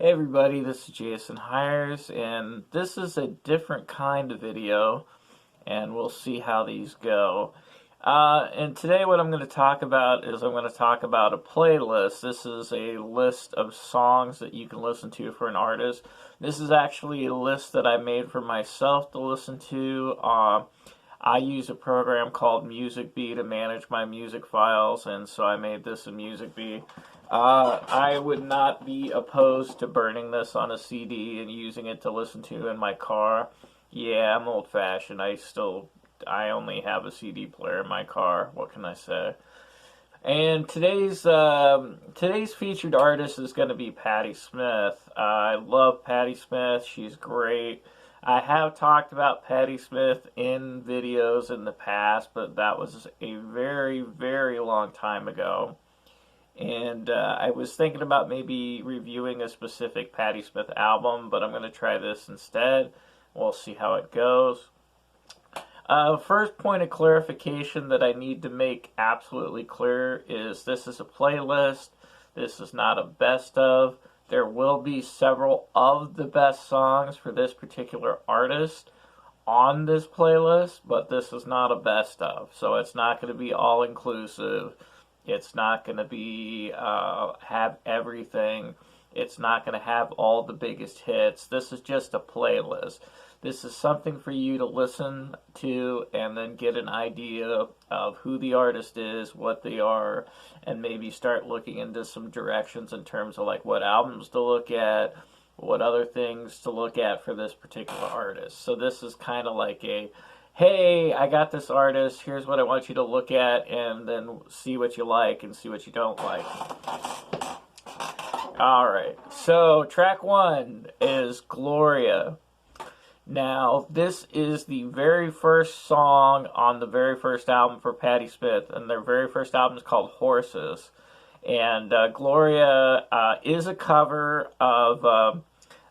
Hey everybody, this is Jason Heires, and this is a different kind of video, and we'll see how these go. And today what I'm going to talk about is I'm going to talk about a playlist. This is a list of songs that you can listen to for an artist. This is actually a list that I made for myself to listen to. I use a program called MusicBee to manage my music files, and so I made this in MusicBee. I would not be opposed to burning this on a CD and using it to listen to in my car. Yeah, I'm old-fashioned. I only have a CD player in my car. What can I say? And today's featured artist is going to be Patti Smith. I love Patti Smith. She's great. I have talked about Patti Smith in videos in the past, but that was a very, very long time ago. And I was thinking about maybe reviewing a specific Patti Smith album, but I'm going to try this instead. We'll see how it goes. First point of clarification that I need to make absolutely clear is this is a playlist. This is not a best of. There will be several of the best songs for this particular artist on this playlist, but this is not a best of. So it's not going to be all inclusive. It's not going to be have everything. It's not going to have all the biggest hits. This is just a playlist. This is something for you to listen to and then get an idea of who the artist is, what they are, and maybe start looking into some directions in terms of like what albums to look at, what other things to look at for this particular artist. So this is kind of like a, hey, I got this artist, here's what I want you to look at, and then see what you like and see what you don't like. Alright, so track one is Gloria. Now, this is the very first song on the very first album for Patti Smith, and their very first album is called Horses. And Gloria is a cover of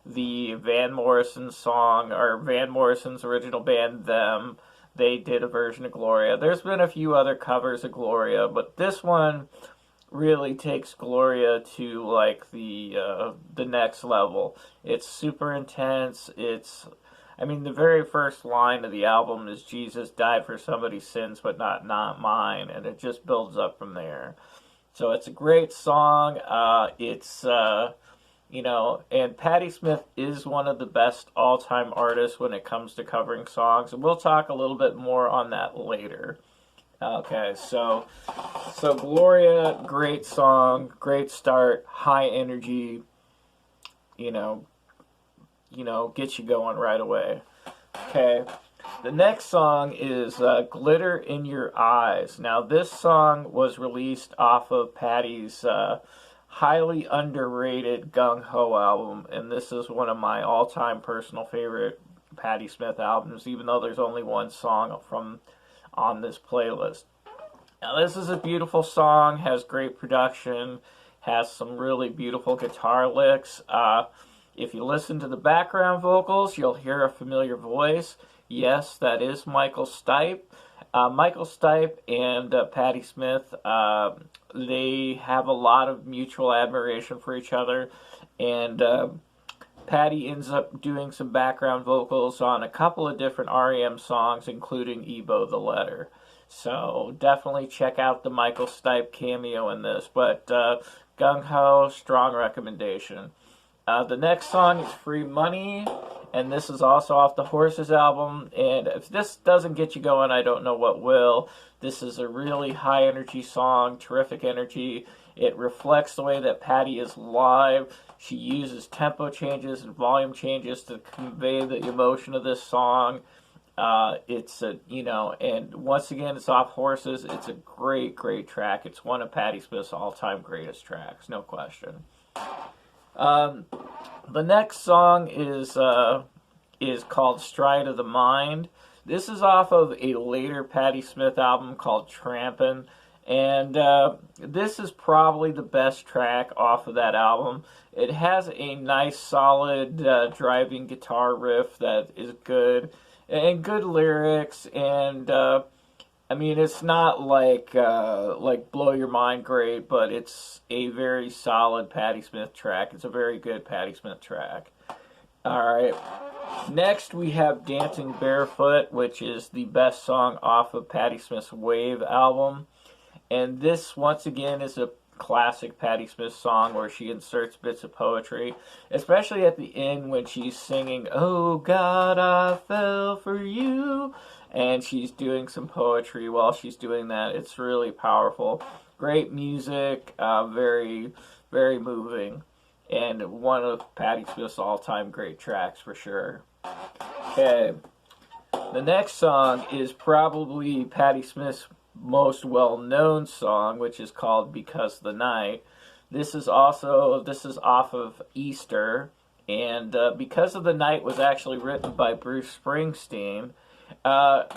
the Van Morrison song, or Van Morrison's original band, Them. They did a version of Gloria. There's been a few other covers of Gloria, but this one really takes Gloria to like the next level. It's super intense. The very first line of the album is Jesus died for somebody's sins, but not mine, and it just builds up from there. So it's a great song. And Patti Smith is one of the best all-time artists when it comes to covering songs, and we'll talk a little bit more on that later. Okay, so Gloria, great song, great start, high energy, get you going right away. Okay, the next song is Glitter in Your Eyes. Now, this song was released off of Patti's highly underrated Gung Ho album, and this is one of my all-time personal favorite Patti Smith albums, even though there's only one song on this playlist. Now, this is a beautiful song, has great production, has some really beautiful guitar licks. If you listen to the background vocals, you'll hear a familiar voice. Yes, that is Michael Stipe. Michael Stipe and Patti Smith, they have a lot of mutual admiration for each other, and Patti ends up doing some background vocals on a couple of different REM songs, including Ebo the Letter. So definitely check out the Michael Stipe cameo in this, but Gung Ho, strong recommendation. The next song is Free Money, and this is also off the Horses album, and if this doesn't get you going, I don't know what will. This is a really high-energy song, terrific energy. It reflects the way that Patti is live. She uses tempo changes and volume changes to convey the emotion of this song. And once again, it's off Horses. It's a great, great track. It's one of Patti Smith's all-time greatest tracks, no question. The next song is called Stride of the Mind. This is off of a later Patti Smith album called Trampin', and this is probably the best track off of that album. It has a nice, solid driving guitar riff that is good, and good lyrics, and I mean, it's not like Blow Your Mind great, but it's a very solid Patti Smith track. It's a very good Patti Smith track. All right. Next, we have Dancing Barefoot, which is the best song off of Patti Smith's Wave album. And this, once again, is a classic Patti Smith song where she inserts bits of poetry, especially at the end when she's singing, "Oh God, I fell for you," and she's doing some poetry while she's doing that. It's really powerful. Great music, very, very moving, and one of Patti Smith's all-time great tracks for sure. Okay, the next song is probably Patti Smith's most well-known song, which is called "Because the Night." This is off of Easter, and "Because of the Night" was actually written by Bruce Springsteen.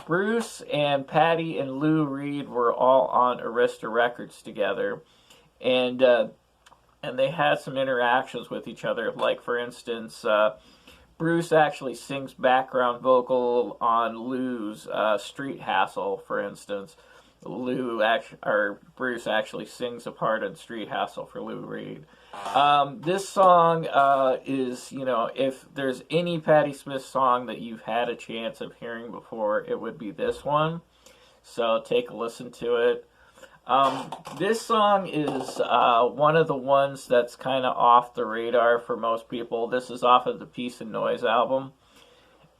Bruce and Patti and Lou Reed were all on Arista Records together, and they had some interactions with each other. Like, for instance, Bruce actually sings background vocal on Lou's "Street Hassle," for instance. Bruce actually sings a part in "Street Hassle" for Lou Reed. This song is, if there's any Patti Smith song that you've had a chance of hearing before, it would be this one. So take a listen to it. This song is one of the ones that's kind of off the radar for most people. This is off of the Peace and Noise album.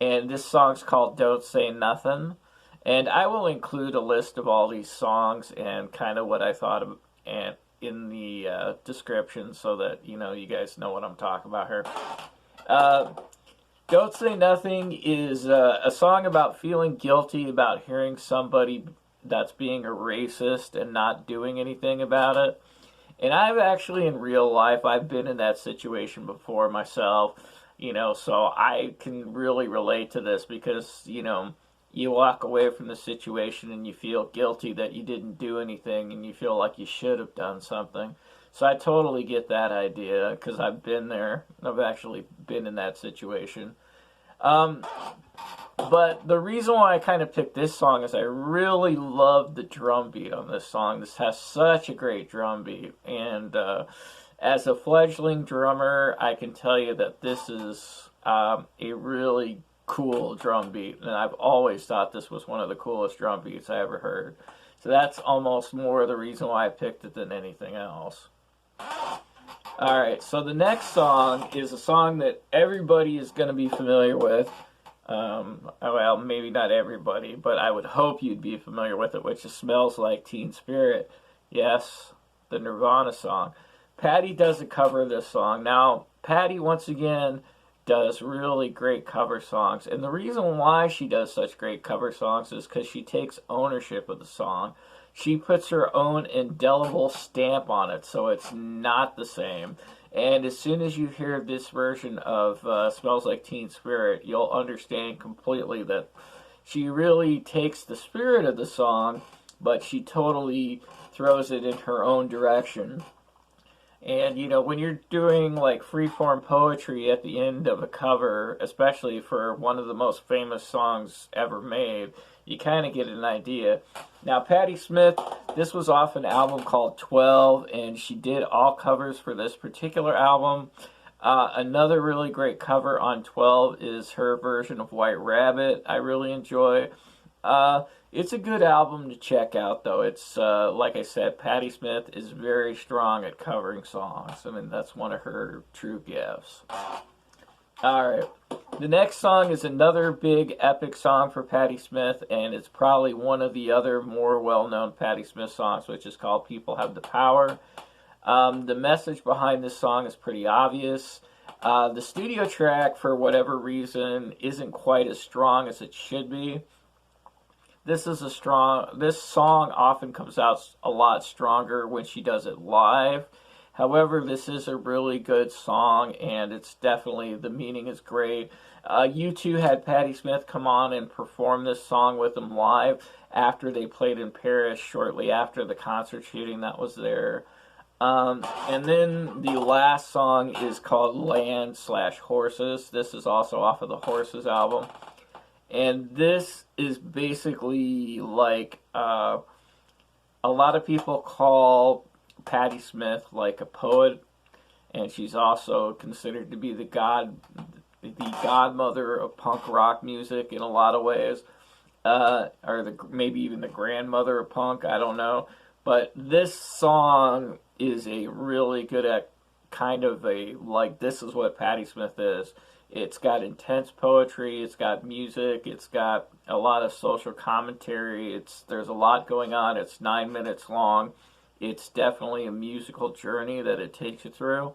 And this song's called "Don't Say Nothing." And I will include a list of all these songs and kind of what I thought of and in the description so that, you guys know what I'm talking about here. "Don't Say Nothing" is a song about feeling guilty about hearing somebody that's being a racist and not doing anything about it. And I've actually, in real life, I've been in that situation before myself, so I can really relate to this because, you walk away from the situation and you feel guilty that you didn't do anything and you feel like you should have done something. So I totally get that idea because I've been there. I've actually been in that situation. But the reason why I kind of picked this song is I really love the drum beat on this song. This has such a great drum beat. And as a fledgling drummer, I can tell you that this is a really cool drum beat. And I've always thought this was one of the coolest drum beats I ever heard. So that's almost more the reason why I picked it than anything else. Alright, so the next song is a song that everybody is going to be familiar with. Well, maybe not everybody, but I would hope you'd be familiar with it, which is "Smells Like Teen Spirit." Yes, the Nirvana song. Patti does a cover of this song. Now, Patti, once again, does really great cover songs. And the reason why she does such great cover songs is because she takes ownership of the song. She puts her own indelible stamp on it, so it's not the same. And as soon as you hear this version of "Smells Like Teen Spirit," you'll understand completely that she really takes the spirit of the song, but she totally throws it in her own direction. And, when you're doing, like, freeform poetry at the end of a cover, especially for one of the most famous songs ever made, you kind of get an idea. Now, Patti Smith, this was off an album called 12, and she did all covers for this particular album. Another really great cover on 12 is her version of "White Rabbit." I really enjoy. It's a good album to check out, though. It's, like I said, Patti Smith is very strong at covering songs. I mean, that's one of her true gifts. Alright, the next song is another big epic song for Patti Smith, and it's probably one of the other more well-known Patti Smith songs, which is called "People Have the Power." The message behind this song is pretty obvious. The studio track, for whatever reason, isn't quite as strong as it should be. This song often comes out a lot stronger when she does it live. However, this is a really good song, and it's definitely, the meaning is great. U2 had Patti Smith come on and perform this song with them live after they played in Paris shortly after the concert shooting that was there. And then the last song is called "Land/Horses." This is also off of the Horses album. And this is basically like A lot of people call Patti Smith like a poet, and she's also considered to be the godmother of punk rock music in a lot of ways, or maybe even the grandmother of punk. I don't know, but this song is a really good kind of this is what Patti Smith is. It's got intense poetry, it's got music, it's got a lot of social commentary, there's a lot going on, it's 9 minutes long. It's definitely a musical journey that it takes you through.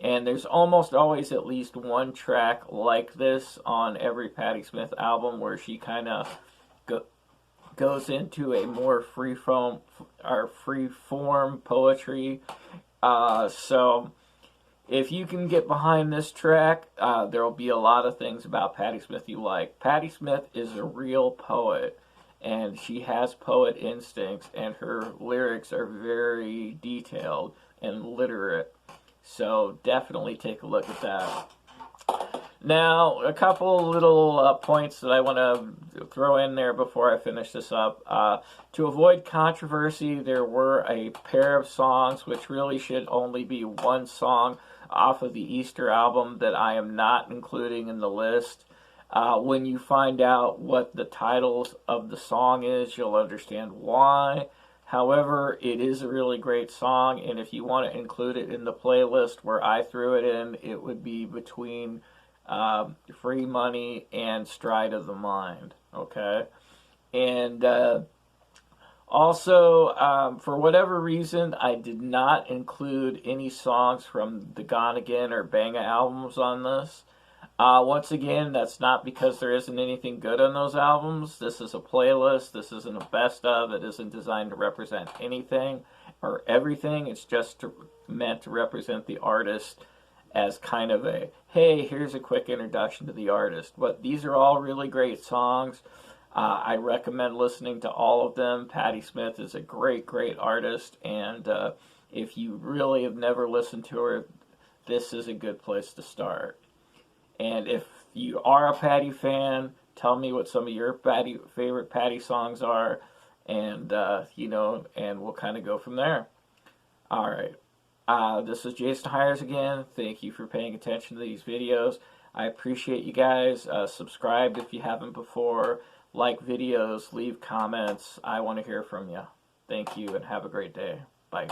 And there's almost always at least one track like this on every Patti Smith album where she kind of goes into a more free form poetry. So if you can get behind this track, there will be a lot of things about Patti Smith you like. Patti Smith is a real poet, and she has poet instincts, and her lyrics are very detailed and literate. So definitely take a look at that. Now, a couple little points that I want to throw in there before I finish this up. To avoid controversy, there were a pair of songs, which really should only be one song off of the Easter album, that I am not including in the list. When you find out what the titles of the song is, you'll understand why. However, it is a really great song, and if you want to include it in the playlist where I threw it in, it would be between Free Money and Stride of the Mind, okay? And also, for whatever reason, I did not include any songs from the Gone Again or Banga albums on this. Once again, that's not because there isn't anything good on those albums. This is a playlist. This isn't a best of. It isn't designed to represent anything or everything. It's just meant to represent the artist as kind of a, hey, here's a quick introduction to the artist. But these are all really great songs. I recommend listening to all of them. Patti Smith is a great, great artist, and if you really have never listened to her, this is a good place to start. And if you are a Patti fan, tell me what some of your favorite Patti songs are, and and we'll kind of go from there. All right. This is Jason Heires again. Thank you for paying attention to these videos. I appreciate you guys. Subscribe if you haven't before. Like videos, leave comments. I want to hear from you. Thank you, and have a great day. Bye.